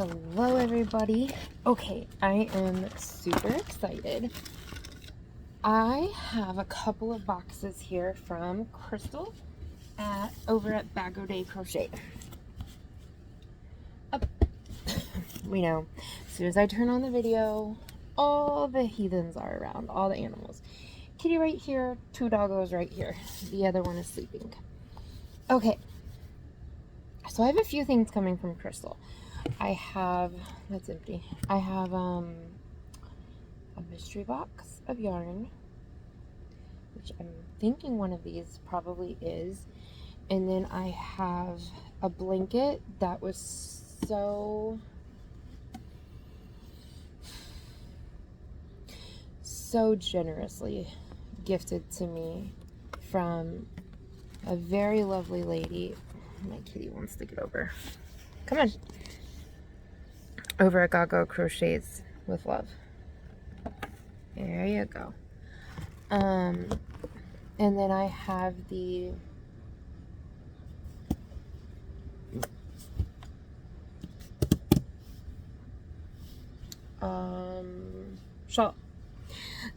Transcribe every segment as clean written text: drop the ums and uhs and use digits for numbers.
Hello everybody. Okay, I am super excited. I have a couple of boxes here from Crystal over at Bagoday Crochet. We know, as soon as I turn on the video, all the heathens are around, all the animals. Kitty right here, two doggos right here. The other one is sleeping. Okay, so I have a few things coming from Crystal. I have, that's empty. I have a mystery box of yarn, which I'm thinking one of these probably is. And then I have a blanket that was so generously gifted to me from a very lovely lady. My kitty wants to get over. Come on. Over at Gago Crochets with Love. There you go. And then I have the shawl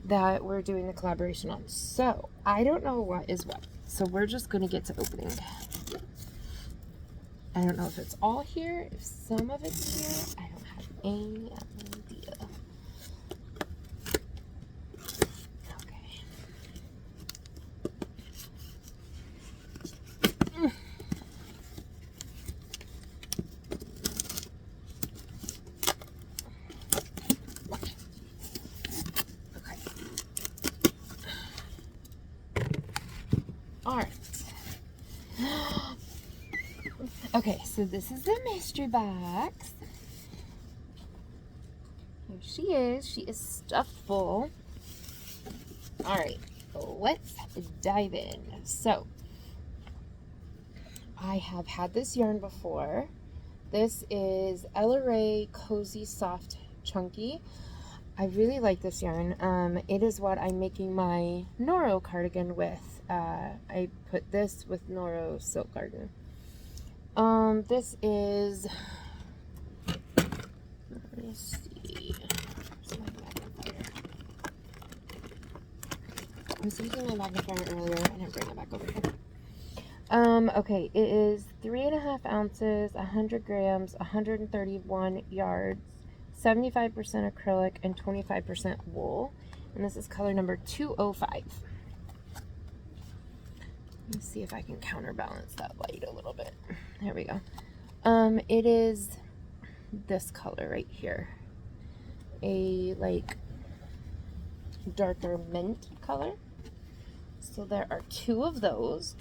that we're doing the collaboration on. So I don't know what is what. So we're just gonna get to opening. I don't know if it's all here, if some of it's here. I don't have any idea. Okay. Okay. All right. Okay, so this is the mystery box. Here she is. She is stuffed full. All right, let's dive in. So, I have had this yarn before. This is Ella Rae Cozy Soft Chunky. I really like this yarn. It is what I'm making my Noro cardigan with. I put this with Noro Silk Garden. This is, let me see, where's my magnifier? I was using my magnifier earlier. I didn't bring it back over here. Okay, it is 3.5 ounces, 100 grams, 131 yards, 75% acrylic, and 25% wool. And this is color number 205. Let me see if I can counterbalance that light a little bit. There we go. It is this color right here. A like darker mint color. So there are 2 of those.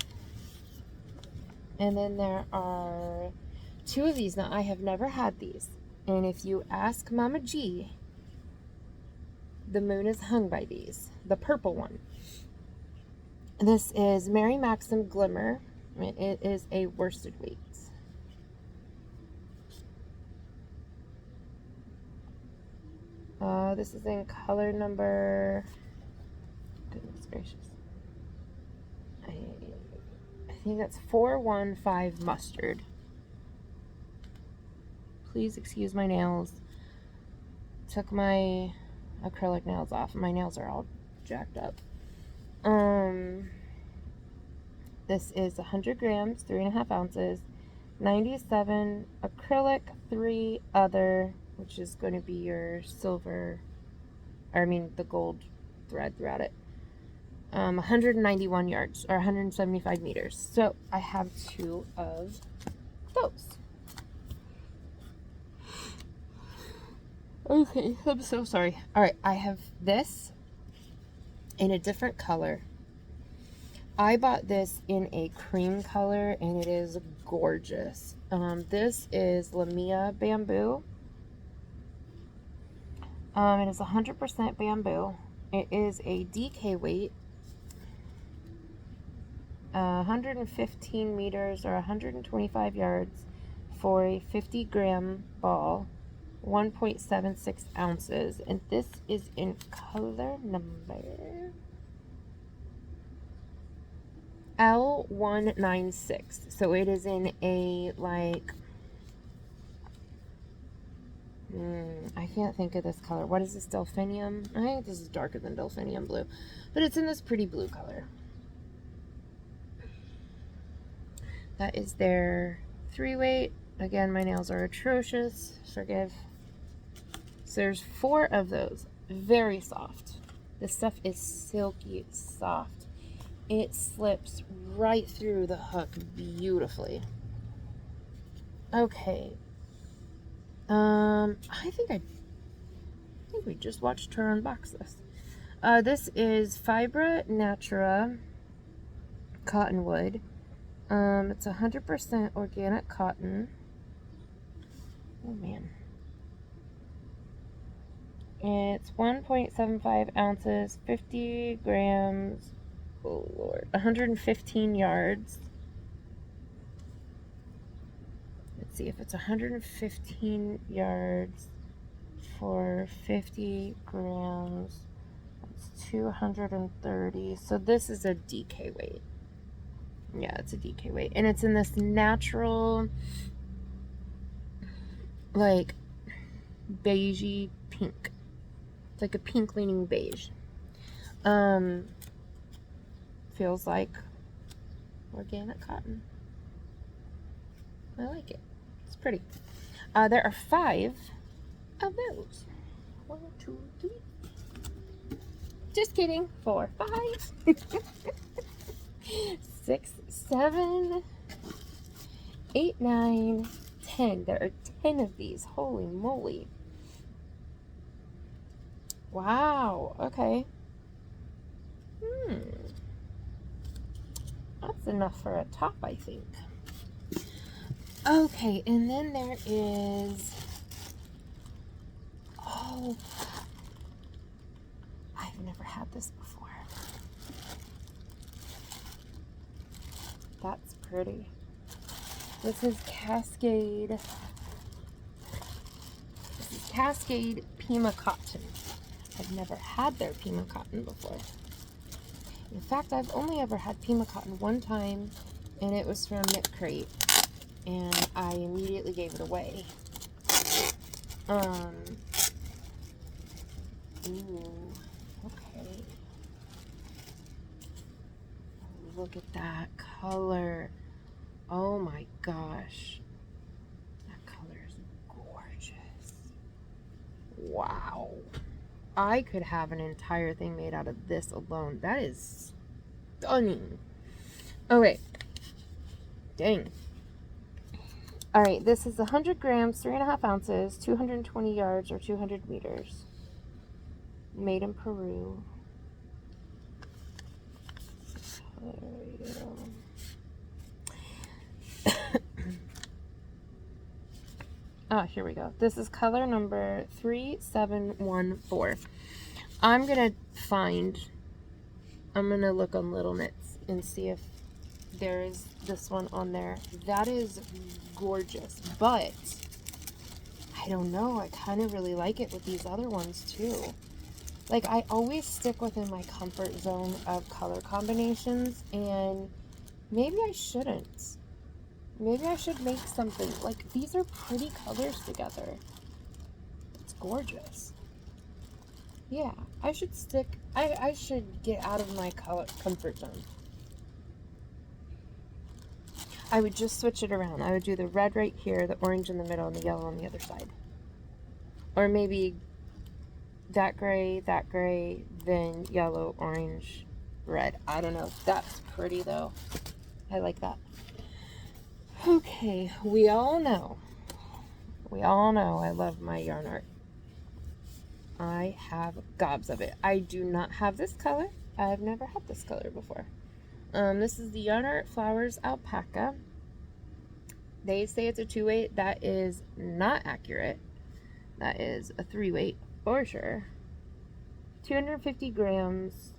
And then there are 2 of these. Now I have never had these. And if you ask Mama G, the moon is hung by these. The purple one. This is Mary Maxim Glimmer. It is a worsted weight. This is in color number, goodness gracious, I think that's 415 mustard. Please excuse my nails. Took my acrylic nails off. My nails are all jacked up. This is 100 grams, 3.5 ounces, 97 acrylic, 3 other, which is going to be your silver, or I mean the gold thread throughout it. 191 yards, or 175 meters. So I have 2 of those. Okay, I'm so sorry. All right, I have this in a different color. I bought this in a cream color, and it is gorgeous. This is Lamia Bamboo. It is 100% bamboo. It is a DK weight. 115 meters or 125 yards for a 50 gram ball, 1.76 ounces. And this is in color number L196. So it is in a like I can't think of this color. What is this, delphinium? I think this is darker than delphinium blue, but it's in this pretty blue color. That is their 3-weight. Again, my nails are atrocious. Forgive. So there's 4 of those. Very soft. This stuff is silky soft. It slips right through the hook beautifully. Okay. I think we just watched her unbox this. This is Fibra Natura Cottonwood. It's 100% organic cotton. Oh man. It's 1.75 ounces, 50 grams. Oh Lord. 115 yards. Let's see if it's 115 yards for 50 grams. It's 230. So this is a DK weight. Yeah, it's a DK weight. And it's in this natural, like, beigey pink. It's like a pink leaning beige. Feels like organic cotton. I like it. It's pretty. There are 5 of those. 1, 2, 3. Just kidding. 4, 5. 6, 7, 8, 9, 10. There are 10 of these. Holy moly. Wow. Okay. That's enough for a top, I think. Okay, and then there is... Oh, I've never had this before. That's pretty. This is Cascade. This is Cascade Pima Cotton. I've never had their Pima Cotton before. In fact, I've only ever had Pima Cotton one time, and it was from Knit Crate, and I immediately gave it away. Ooh, okay. Oh, look at that color. Oh my gosh. That color is gorgeous. Wow. I could have an entire thing made out of this alone. That is stunning. Okay. Dang. All right, this is 100 grams, 3.5 ounces, 220 yards or 200 meters. Made in Peru. Here we go. This is color number 3714. I'm going to look on Little Knits and see if there is this one on there. That is gorgeous, but I don't know. I kind of really like it with these other ones too. Like, I always stick within my comfort zone of color combinations, and maybe I shouldn't. Maybe I should make something. Like, these are pretty colors together. It's gorgeous. Yeah, I should I should get out of my comfort zone. I would just switch it around. I would do the red right here, the orange in the middle, and the yellow on the other side. Or maybe that gray, then yellow, orange, red. I don't know. That's pretty, though. I like that. Okay, we all know I love my yarn art. I have gobs of it. I do not have this color. I've never had this color before. This is the Yarn Art Flowers Alpaca. They say it's a 2-weight. That is not accurate. That is a 3-weight for sure. 250 grams.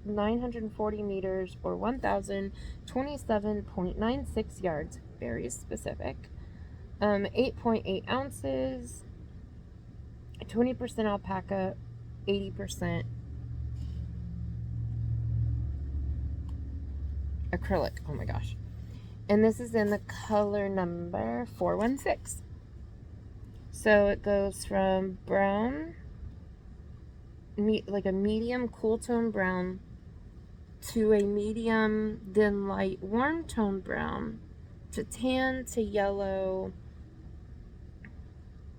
940 meters or 1,027.96 yards. Very specific. 8.8 ounces. 20% alpaca. 80% acrylic. Oh my gosh. And this is in the color number 416. So it goes from brown, like a medium cool tone brown, to a medium, then light warm tone brown, to tan, to yellow,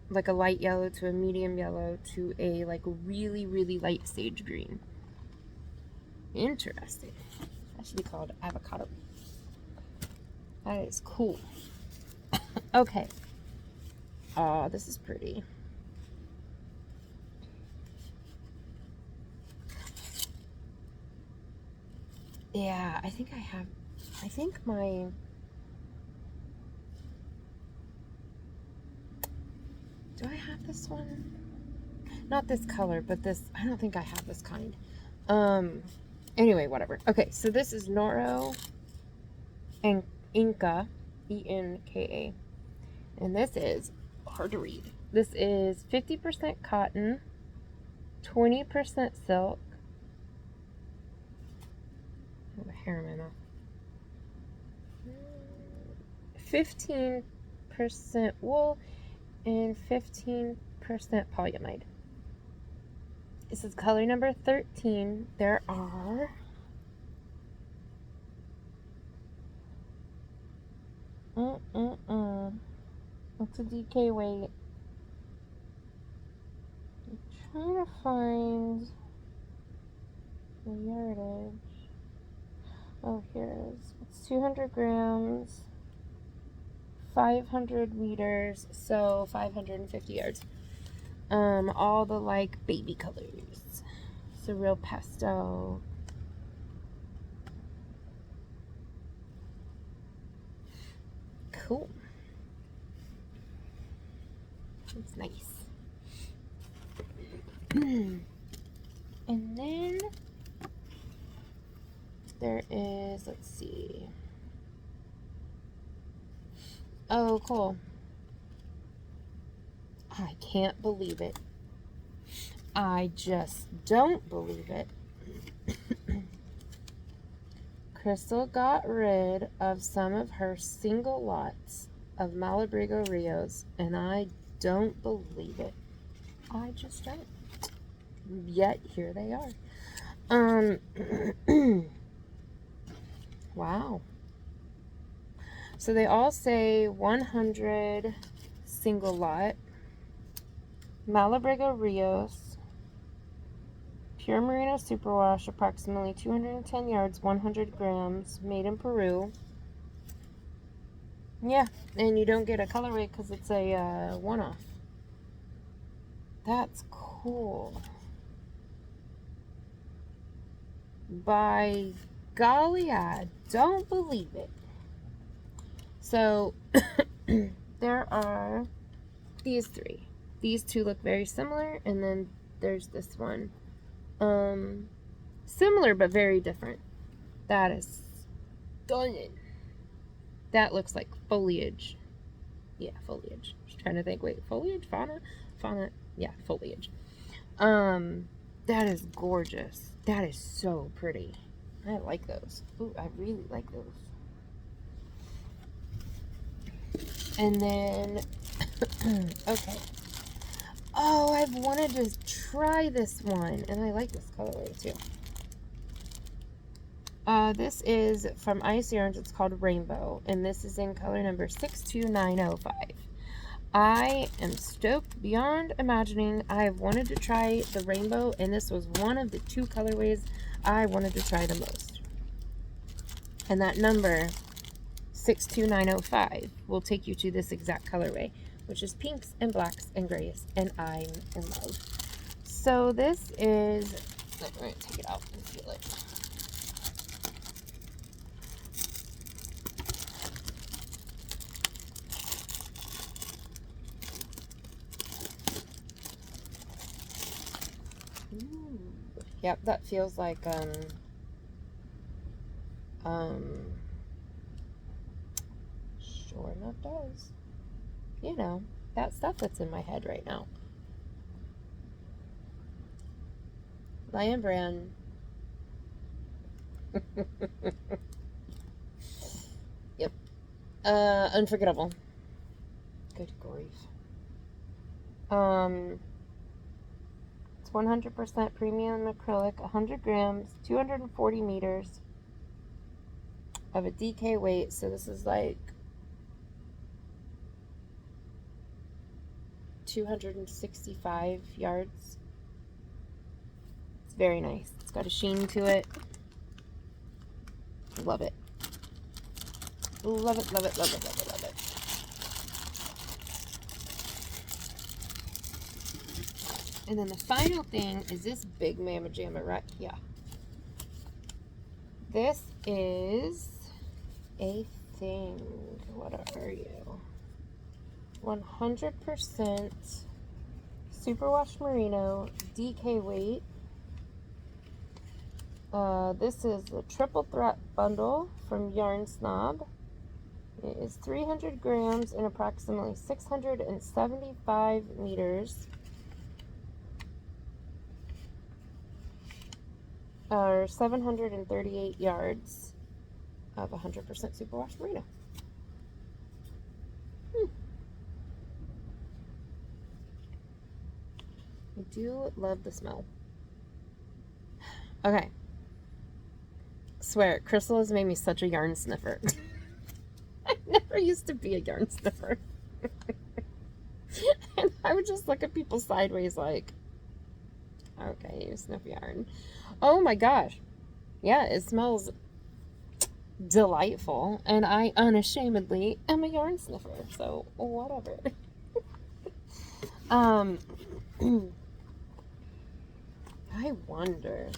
like a light yellow, to a medium yellow, to a like really, really light sage green. Interesting. That should be called avocado. That is cool. Okay. Oh, this is pretty. Yeah, I think my... Do I have this one? Not this color, but this... I don't think I have this kind. Anyway, whatever. Okay, so this is Noro and Inca, E-N-K-A. And this is hard to read. This is 50% cotton, 20% silk. Oh, the hair in my mouth. 15% wool and 15% polyamide. This is color number 13. There are What's a DK weight? I'm trying to find the yardage. Oh, here it is. It's 200 grams, 500 meters, so 550 yards. All the like baby colors. So real pastel. Cool. It's nice. And then there is, let's see. Oh, cool. I can't believe it. I just don't believe it. Crystal got rid of some of her single lots of Malabrigo Rios, and I don't believe it. I just don't. Yet here they are. Wow. So they all say 100 single lot, Malabrigo Rios, pure merino superwash, approximately 210 yards, 100 grams, made in Peru. Yeah, and you don't get a colorway because it's a one-off. That's cool. By golly, I don't believe it. So there are these three. These two look very similar, and then there's this one. Similar but very different. That is stunning. That looks like foliage. Yeah, foliage. Just trying to think. Wait, foliage? Fauna? Fauna? Yeah, foliage. That is gorgeous. That is so pretty. I like those. Ooh, I really like those. And then, okay. Oh, I've wanted to try this one, and I like this colorway too. This is from Ice Yarns. It's called Rainbow, and this is in color number 62905. I am stoked beyond imagining. I have wanted to try the rainbow, and this was one of the two colorways I wanted to try the most. And that number 62905 will take you to this exact colorway, which is pinks and blacks and grays, and I'm in love. So this is, I'm going to take it out and feel it. Ooh. Yep, that feels like sure enough does. You know, that stuff that's in my head right now. Lion Brand. Yep. Unforgettable. Good grief. It's 100% premium acrylic, 100 grams, 240 meters of a DK weight. So this is like 265 yards. It's very nice. It's got a sheen to it. Love it. Love it, love it, love it, love it, love it. And then the final thing is this big mamma jamma, right? Yeah. This is a thing. What are you? 100% superwash merino, DK weight. This is the triple threat bundle from Yarn Snob. It is 300 grams and approximately 675 meters. Or 738 yards of 100% superwash merino. I do love the smell. Okay. Swear, Crystal has made me such a yarn sniffer. I never used to be a yarn sniffer. And I would just look at people sideways like, okay, you sniff yarn. Oh my gosh. Yeah, it smells delightful. And I unashamedly am a yarn sniffer. So, whatever. I wonder.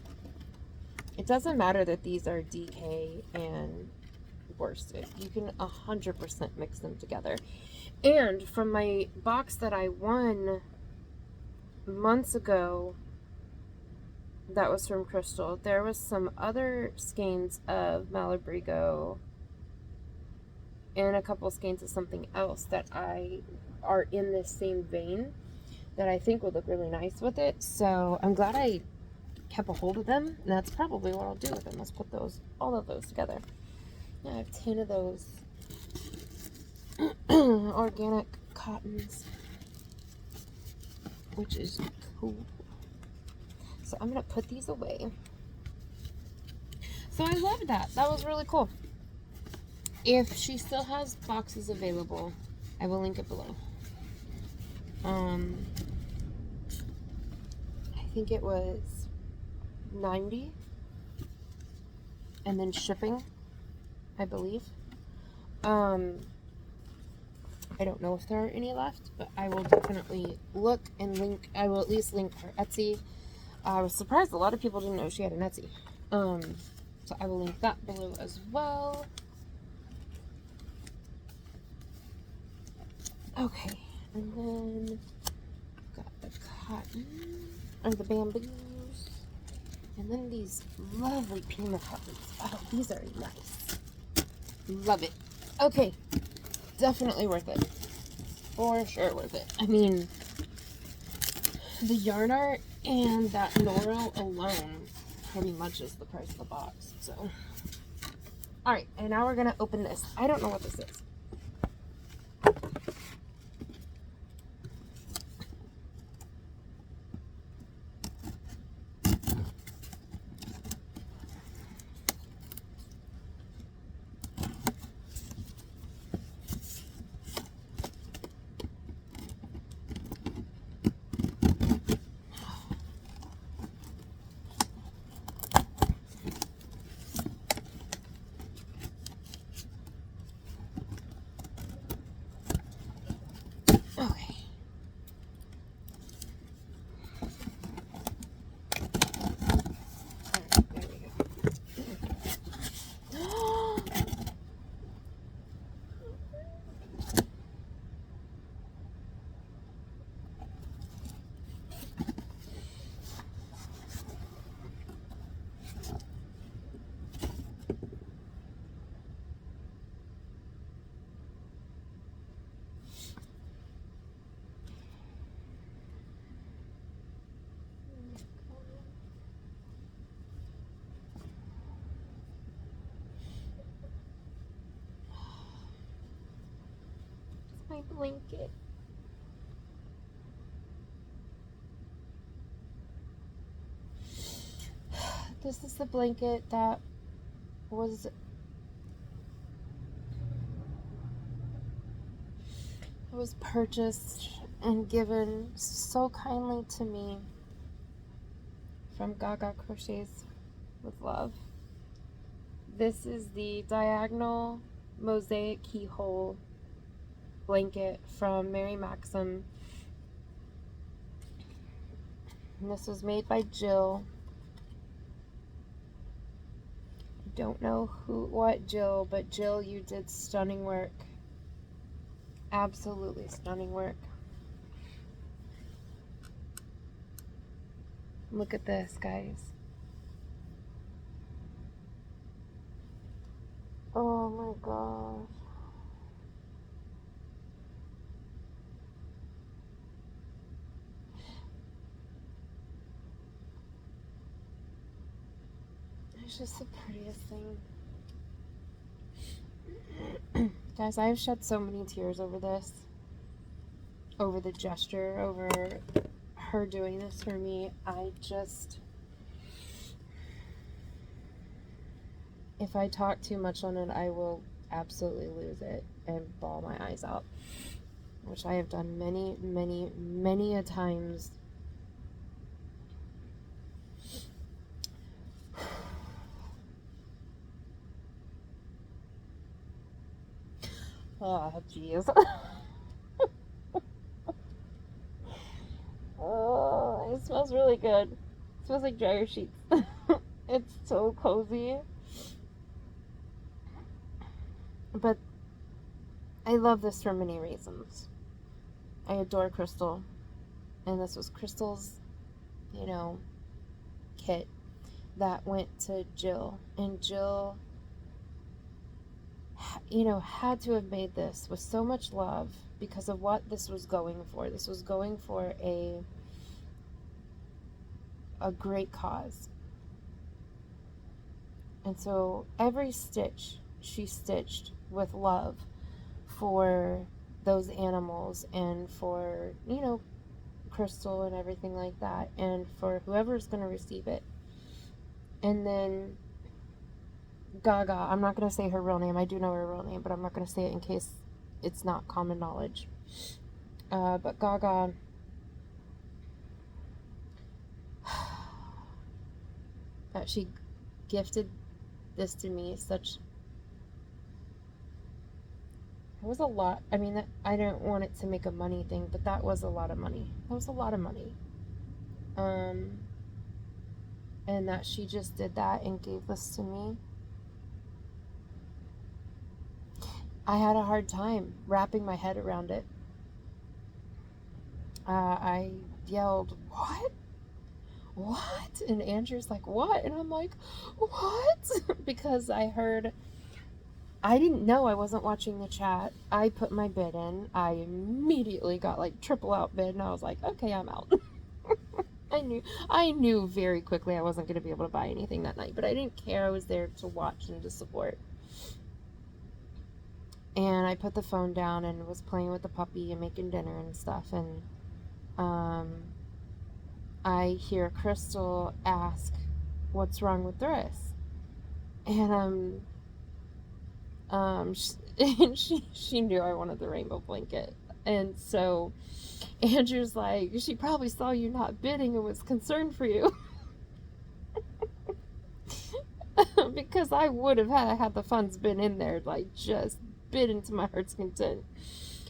It doesn't matter that these are DK and worsted. You can 100% mix them together. And from my box that I won months ago, that was from Crystal, there was some other skeins of Malabrigo and a couple skeins of something else that are in this same vein that I think would look really nice with it. So I'm glad I kept a hold of them. And that's probably what I'll do with them. Let's put all of those together. Yeah, I have 10 of those organic cottons, which is cool. So I'm going to put these away. So I loved that. That was really cool. If she still has boxes available, I will link it below. I think it was $90 and then shipping, I believe. I don't know if there are any left, but I will definitely look and link. I will at least link her Etsy. I was surprised a lot of people didn't know she had an Etsy. So I will link that below as well. Okay, and then got the cotton, or the bamboos, and then these lovely Pima cottons. Oh, these are nice. Love it. Okay, definitely worth it. For sure worth it. I mean, the yarn art and that Noro alone pretty much is the price of the box. So, alright, and now we're going to open this. I don't know what this is. My blanket. This is the blanket that was purchased and given so kindly to me from Gaga Crochets with Love. This is the diagonal mosaic keyhole blanket from Mary Maxim. And this was made by Jill. I don't know what Jill, but Jill, you did stunning work. Absolutely stunning work. Look at this, guys. Oh my gosh. It's just the prettiest thing. Guys, I've shed so many tears over this. Over the gesture, over her doing this for me. If I talk too much on it, I will absolutely lose it and bawl my eyes out, which I have done many, many, many a times. Oh, jeez. Oh, it smells really good. It smells like dryer sheets. It's so cozy. But I love this for many reasons. I adore Crystal. And this was Crystal's, kit that went to Jill. And Jill, had to have made this with so much love because of what this was going for. This was going for a great cause. And so every stitch she stitched with love for those animals and for, Crystal and everything like that, and for whoever's going to receive it. And then Gaga, I'm not going to say her real name. I do know her real name, but I'm not going to say it in case it's not common knowledge. But Gaga, she gifted this to me. It was a lot. I mean, I don't want it to make a money thing, but that was a lot of money. That was a lot of money. And that she just did that and gave this to me. I had a hard time wrapping my head around it. I yelled, "What? What?" And Andrew's like, "What?" And I'm like, "What?" Because I didn't know. I wasn't watching the chat. I put my bid in. I immediately got like triple out bid, and I was like, okay, I'm out. I knew very quickly I wasn't going to be able to buy anything that night, but I didn't care. I was there to watch and to support. And I put the phone down and was playing with the puppy and making dinner and stuff. And I hear Crystal ask, "What's wrong with this?" And she knew I wanted the rainbow blanket. And so Andrew's like, "She probably saw you not bidding and was concerned for you." Because I would have had the funds been in there, like just bid into my heart's content.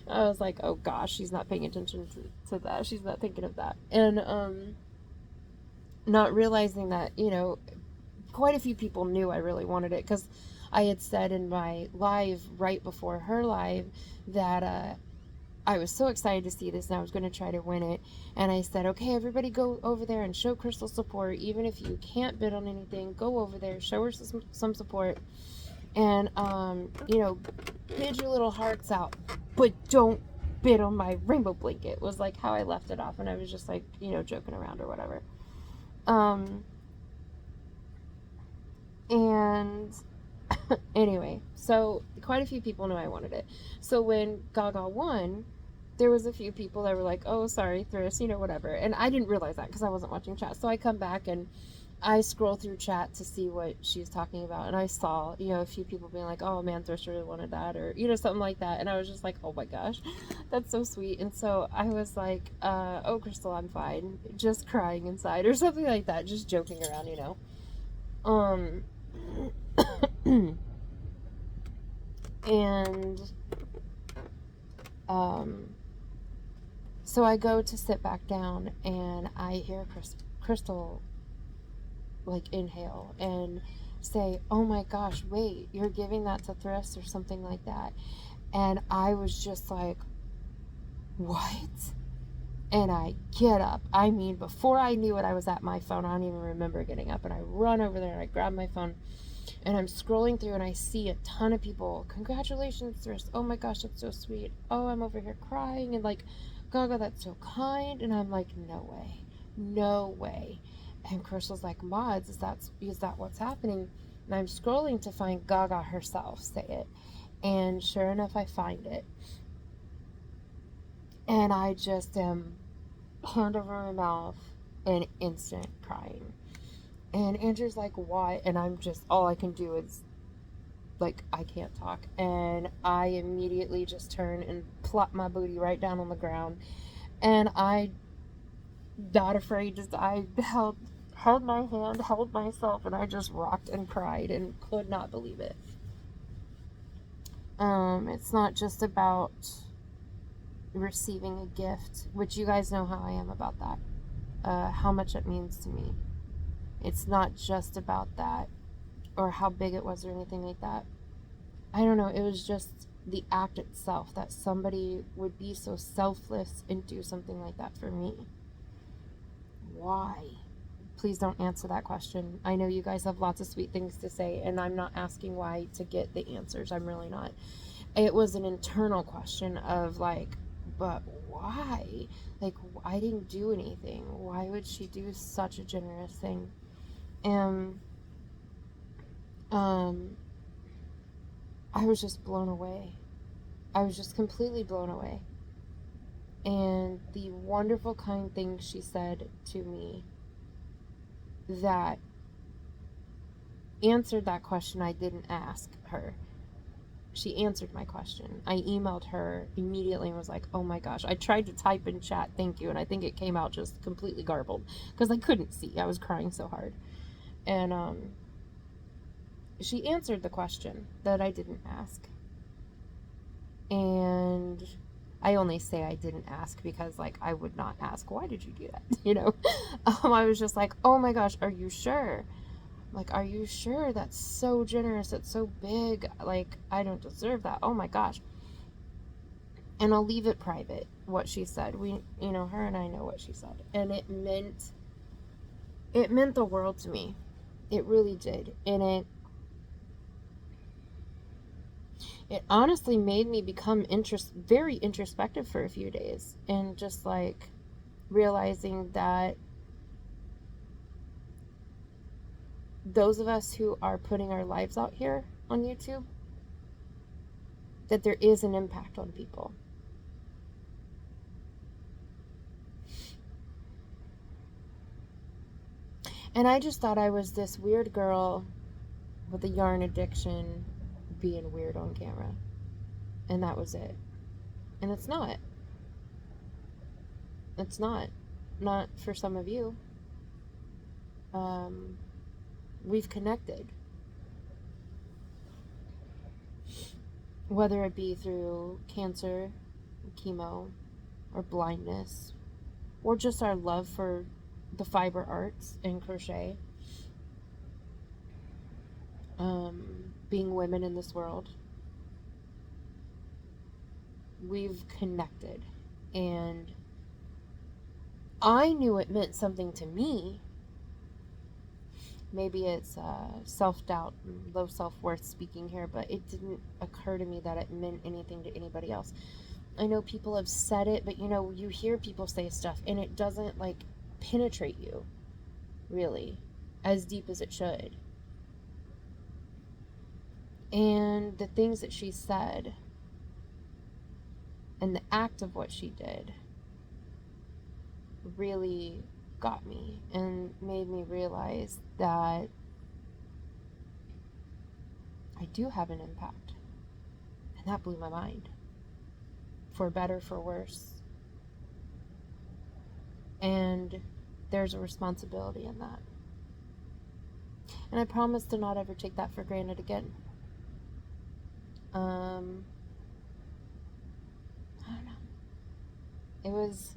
I was like, oh gosh, she's not paying attention to that. She's not thinking of that. And not realizing that, quite a few people knew I really wanted it, because I had said in my live right before her live that I was so excited to see this and I was going to try to win it. And I said, okay, everybody go over there and show Crystal support. Even if you can't bid on anything, go over there, show her some support. And, bid your little hearts out, but don't bid on my rainbow blanket, was like how I left it off. And I was just like, joking around or whatever. And anyway, so quite a few people knew I wanted it. So when Gaga won, there was a few people that were like, oh, sorry, Thriss, whatever. And I didn't realize that because I wasn't watching chat. So I come back and I scroll through chat to see what she's talking about, and I saw, a few people being like, oh man, Thrish really wanted that, or, something like that, and I was just like, oh my gosh, that's so sweet. And so I was like, oh, Crystal, I'm fine, just crying inside, or something like that, just joking around, um, and, so I go to sit back down, and I hear Crystal, like, inhale and say, oh my gosh, wait, you're giving that to Thriss or something like that. And I was just like, what? And I get up. I mean, before I knew it, I was at my phone. I don't even remember getting up. And I run over there and I grab my phone and I'm scrolling through and I see a ton of people. Congratulations, Thriss. Oh my gosh, that's so sweet. Oh, I'm over here crying. And like, Gaga, that's so kind. And I'm like, no way. No way. And Crystal's like, Mods, is that what's happening? And I'm scrolling to find Gaga herself say it. And sure enough, I find it. And I just am hand over my mouth and instant crying. And Andrew's like, why? And I'm just, all I can do is, like, I can't talk. And I immediately just turn and plop my booty right down on the ground. And I, not afraid, I held my hand, held myself, and I just rocked and cried and could not believe it. It's not just about receiving a gift, which you guys know how I am about that, how much it means to me. It's not just about that, or how big it was or anything like that. I don't know, it was just the act itself, that somebody would be so selfless and do something like that for me. Why? Please don't answer that question. I know you guys have lots of sweet things to say, and I'm not asking why to get the answers. I'm really not. It was an internal question of like, but why? Like, I didn't do anything. Why would she do such a generous thing? And I was just blown away. I was just completely blown away. And the wonderful, kind things she said to me that answered that question I didn't ask her. She answered my question. I emailed her immediately and was like, oh my gosh. I tried to type in chat, thank you, and I think it came out just completely garbled because I couldn't see. I was crying so hard. And she answered the question that I didn't ask. And I only say I didn't ask because, like, I would not ask, why did you do that? I was just like, oh my gosh, are you sure? Like, are you sure? That's so generous. That's so big. Like, I don't deserve that. Oh my gosh. And I'll leave it private, what she said. Her and I know what she said. And it meant the world to me. It really did. And it honestly made me become very introspective for a few days. And just, like, realizing that those of us who are putting our lives out here on YouTube, that there is an impact on people. And I just thought I was this weird girl with a yarn addiction being weird on camera. And that was it. And it's not. It's not. Not for some of you. We've connected. Whether it be through cancer, chemo, or blindness, or just our love for the fiber arts and crochet. Being women in this world. We've connected. And I knew it meant something to me. Maybe it's self-doubt and low self-worth speaking here, but it didn't occur to me that it meant anything to anybody else. I know people have said it, but you hear people say stuff and it doesn't, like, penetrate you, really, as deep as it should. And the things that she said and the act of what she did really got me and made me realize that I do have an impact. And that blew my mind. For better, for worse. And there's a responsibility in that. And I promise to not ever take that for granted again. I don't know. It was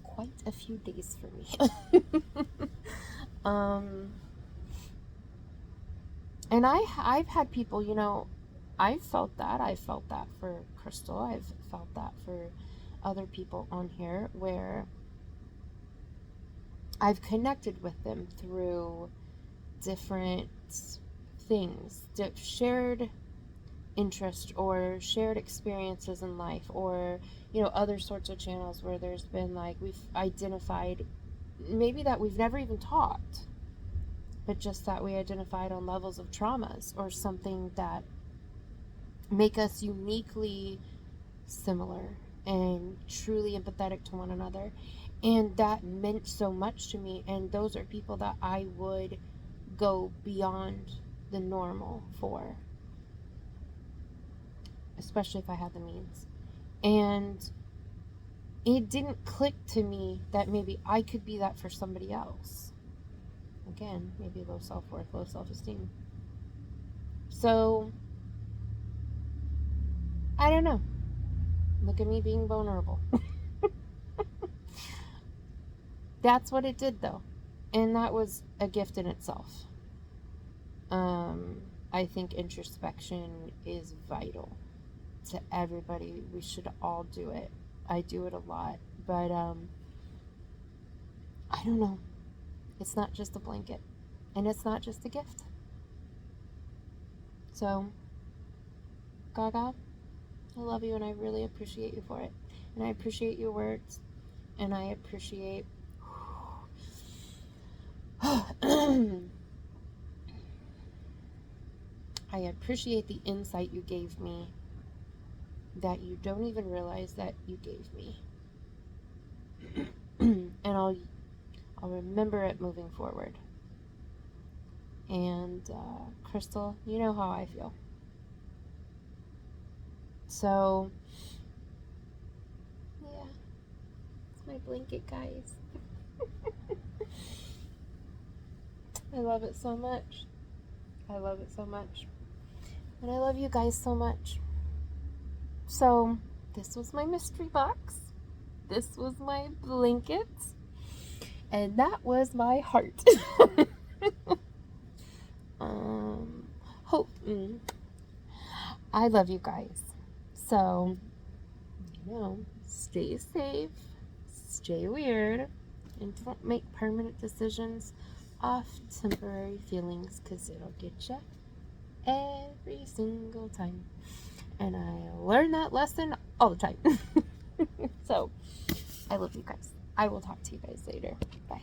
quite a few days for me. And I've had people, you know, I've felt that. I felt that for Crystal. I've felt that for other people on here, where I've connected with them through different things, shared interest or shared experiences in life, or, you know, other sorts of channels where there's been like, we've identified maybe that we've never even talked, but just that we identified on levels of traumas or something that make us uniquely similar and truly empathetic to one another. And that meant so much to me. And those are people that I would go beyond the normal for, especially if I had the means. And it didn't click to me that maybe I could be that for somebody else. Again, maybe low self-worth, low self-esteem. So, I don't know. Look at me being vulnerable. That's what it did, though. And that was a gift in itself. I think introspection is vital to everybody. We should all do it. I do it a lot. But, I don't know. It's not just a blanket. And it's not just a gift. So, Gaga, I love you and I really appreciate you for it. And I appreciate your words. And I appreciate I appreciate the insight you gave me that you don't even realize that you gave me. And I'll remember it moving forward. And Crystal, you know how I feel. So, yeah, it's my blanket, guys. I love it so much. I love it so much. And I love you guys so much. So, this was my mystery box. This was my blanket. And that was my heart. I love you guys. So, you know, stay safe, stay weird, and don't make permanent decisions off temporary feelings, because it'll get you every single time. And I learn that lesson all the time. So, I love you guys. I will talk to you guys later. Bye.